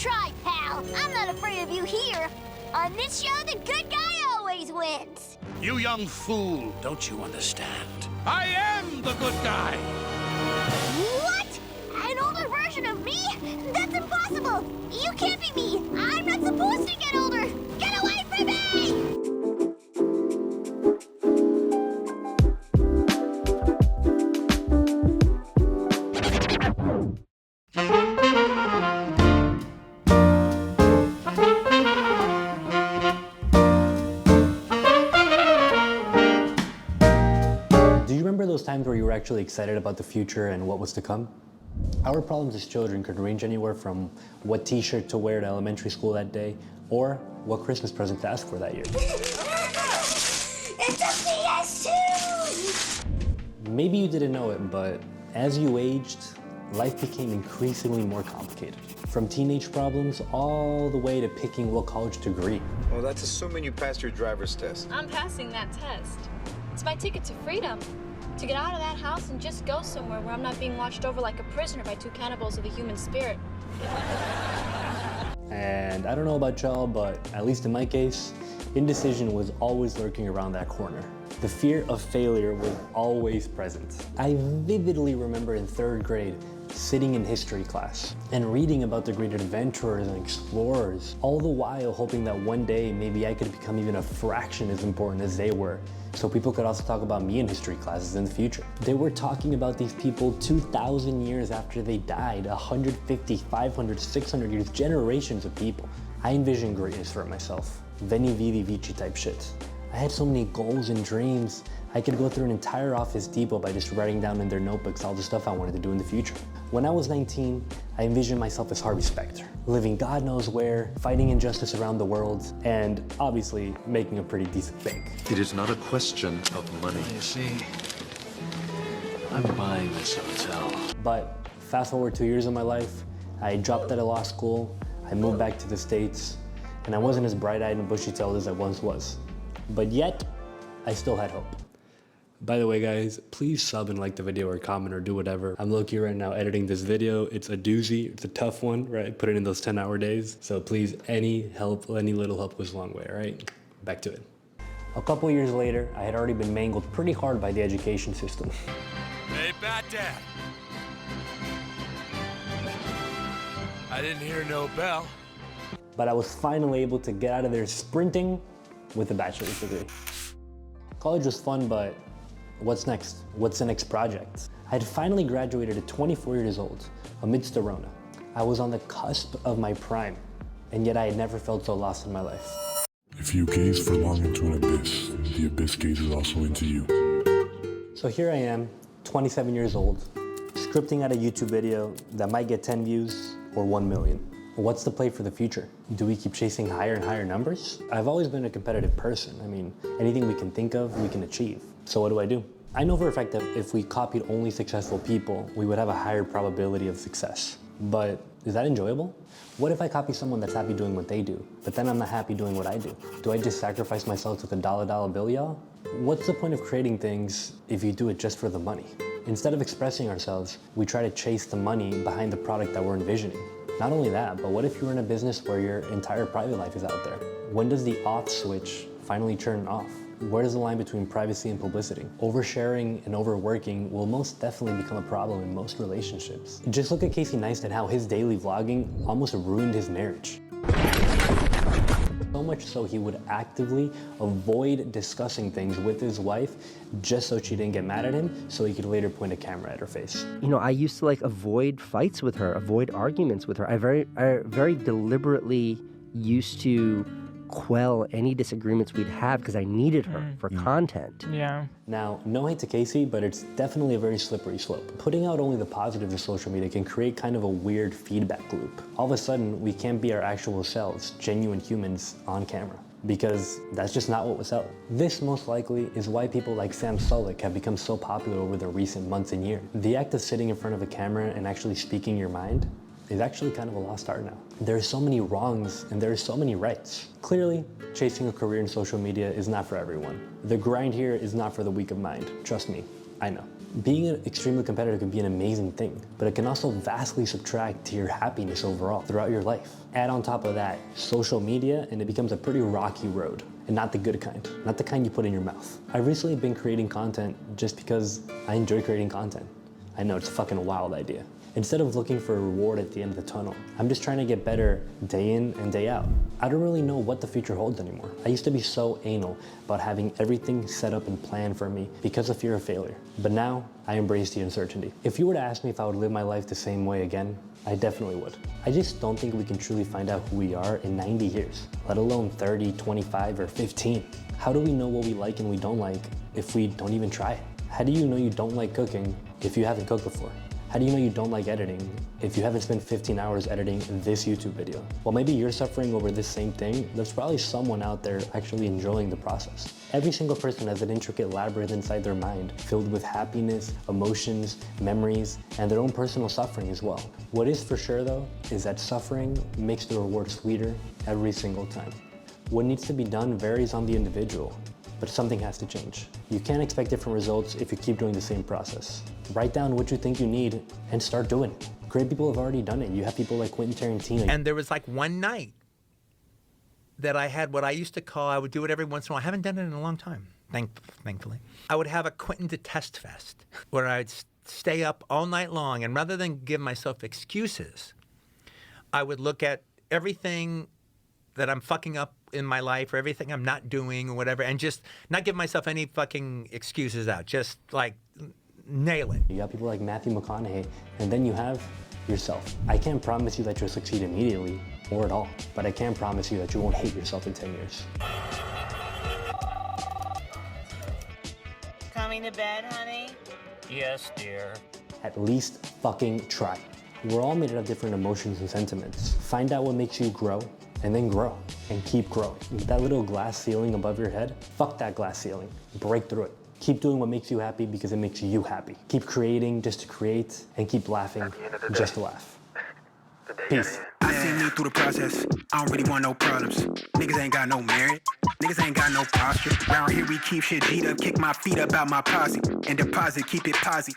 try, pal. I'm not afraid of you here. On this show, the good guy always wins. You young fool, don't you understand? I am the good guy! What? An older version of me? That's impossible! You can't be me! I'm not supposed to get older! Get away from me! Do you remember those times where you were actually excited about the future and what was to come? Our problems as children could range anywhere from what t-shirt to wear to elementary school that day, or what Christmas present to ask for that year. It's a PS2! Maybe you didn't know it, but as you aged, life became increasingly more complicated. From teenage problems all the way to picking what college degree. Well, that's assuming you passed your driver's test. I'm passing that test. It's my ticket to freedom. To get out of that house and just go somewhere where I'm not being watched over like a prisoner by two cannibals of the human spirit. And I don't know about y'all, but at least in my case, indecision was always lurking around that corner. The fear of failure was always present. I vividly remember in 3rd grade sitting in history class and reading about the great adventurers and explorers, all the while hoping that one day maybe I could become even a fraction as important as they were, so people could also talk about me in history classes in the future. They were talking about these people 2,000 years after they died, 150, 500, 600 years, generations of people. I envisioned greatness for myself. Veni Vidi Vici type shit. I had so many goals and dreams. I could go through an entire Office Depot by just writing down in their notebooks all the stuff I wanted to do in the future. When I was 19, I envisioned myself as Harvey Specter, living God knows where, fighting injustice around the world, and obviously making a pretty decent bank. It is not a question of money. You see, I'm buying this hotel. But fast forward 2 years of my life, I dropped out of law school, I moved back to the States, and I wasn't as bright-eyed and bushy-tailed as I once was. But yet, I still had hope. By the way, guys, please sub and like the video or comment or do whatever. I'm low-key right now editing this video. It's a doozy. It's a tough one, right? Put it in those 10-hour days. So please, any help, any little help goes a long way, all right? Back to it. A couple years later, I had already been mangled pretty hard by the education system. Hey, Bat Dad. I didn't hear no bell. But I was finally able to get out of there sprinting with a bachelor's degree. College was fun, but what's next? What's the next project? I had finally graduated at 24 years old, amidst the Rona. I was on the cusp of my prime, and yet I had never felt so lost in my life. If you gaze for long into an abyss, the abyss gazes also into you. So here I am, 27 years old, scripting out a YouTube video that might get 10 views or 1 million. What's the play for the future? Do we keep chasing higher and higher numbers? I've always been a competitive person. I mean, anything we can think of, we can achieve. So what do? I know for a fact that if we copied only successful people, we would have a higher probability of success. But is that enjoyable? What if I copy someone that's happy doing what they do, but then I'm not happy doing what I do? Do I just sacrifice myself to the dollar bill, y'all? What's the point of creating things if you do it just for the money? Instead of expressing ourselves, we try to chase the money behind the product that we're envisioning. Not only that, but what if you're in a business where your entire private life is out there? When does the off switch finally turn off? Where is the line between privacy and publicity? Oversharing and overworking will most definitely become a problem in most relationships. Just look at Casey Neistat, how his daily vlogging almost ruined his marriage. So much so he would actively avoid discussing things with his wife just so she didn't get mad at him, so he could later point a camera at her face. You know, I used to avoid fights with her, avoid arguments with her. I very deliberately used to quell any disagreements we'd have because I needed her for content. Yeah. Now, no hate to Casey, but it's definitely a very slippery slope. Putting out only the positives of social media can create kind of a weird feedback loop. All of a sudden, we can't be our actual selves, genuine humans on camera, because that's just not what was out. This most likely is why people like Sam Sulek have become so popular over the recent months and years. The act of sitting in front of a camera and actually speaking your mind is actually kind of a lost art now. There are so many wrongs and there are so many rights. Clearly, chasing a career in social media is not for everyone. The grind here is not for the weak of mind. Trust me, I know. Being extremely competitive can be an amazing thing, but it can also vastly subtract to your happiness overall throughout your life. Add on top of that social media, and it becomes a pretty rocky road, and not the good kind, not the kind you put in your mouth. I've recently been creating content just because I enjoy creating content. I know it's a fucking wild idea. Instead of looking for a reward at the end of the tunnel, I'm just trying to get better day in and day out. I don't really know what the future holds anymore. I used to be so anal about having everything set up and planned for me because of fear of failure. But now, I embrace the uncertainty. If you were to ask me if I would live my life the same way again, I definitely would. I just don't think we can truly find out who we are in 90 years, let alone 30, 25, or 15. How do we know what we like and we don't like if we don't even try it? How do you know you don't like cooking if you haven't cooked before? How do you know you don't like editing if you haven't spent 15 hours editing this YouTube video? Well, maybe you're suffering over this same thing. There's probably someone out there actually enjoying the process. Every single person has an intricate labyrinth inside their mind filled with happiness, emotions, memories, and their own personal suffering as well. What is for sure though, is that suffering makes the reward sweeter every single time. What needs to be done varies on the individual, but something has to change. You can't expect different results if you keep doing the same process. Write down what you think you need and start doing it. Great people have already done it. You have people like Quentin Tarantino. And there was like one night that I had what I used to call, I would do it every once in a while. I haven't done it in a long time, thankfully. I would have a Quentin Detest Fest where I'd stay up all night long, and rather than give myself excuses, I would look at everything that I'm fucking up in my life or everything I'm not doing or whatever, and just not give myself any fucking excuses out. Just like nail it. You got people like Matthew McConaughey, and then you have yourself. I can't promise you that you'll succeed immediately or at all, but I can promise you that you won't hate yourself in 10 years. Coming to bed, honey? Yes, dear. At least fucking try. We're all made out of different emotions and sentiments. Find out what makes you grow, and then grow, and keep growing. That little glass ceiling above your head, fuck that glass ceiling. Break through it. Keep doing what makes you happy because it makes you happy. Keep creating just to create, and keep laughing just to laugh. Peace. I seen me through the process. I don't really want no problems. Niggas ain't got no merit. Niggas ain't got no posture. Round here we keep shit G'd up, kick my feet up out my posse, and deposit, keep it posse.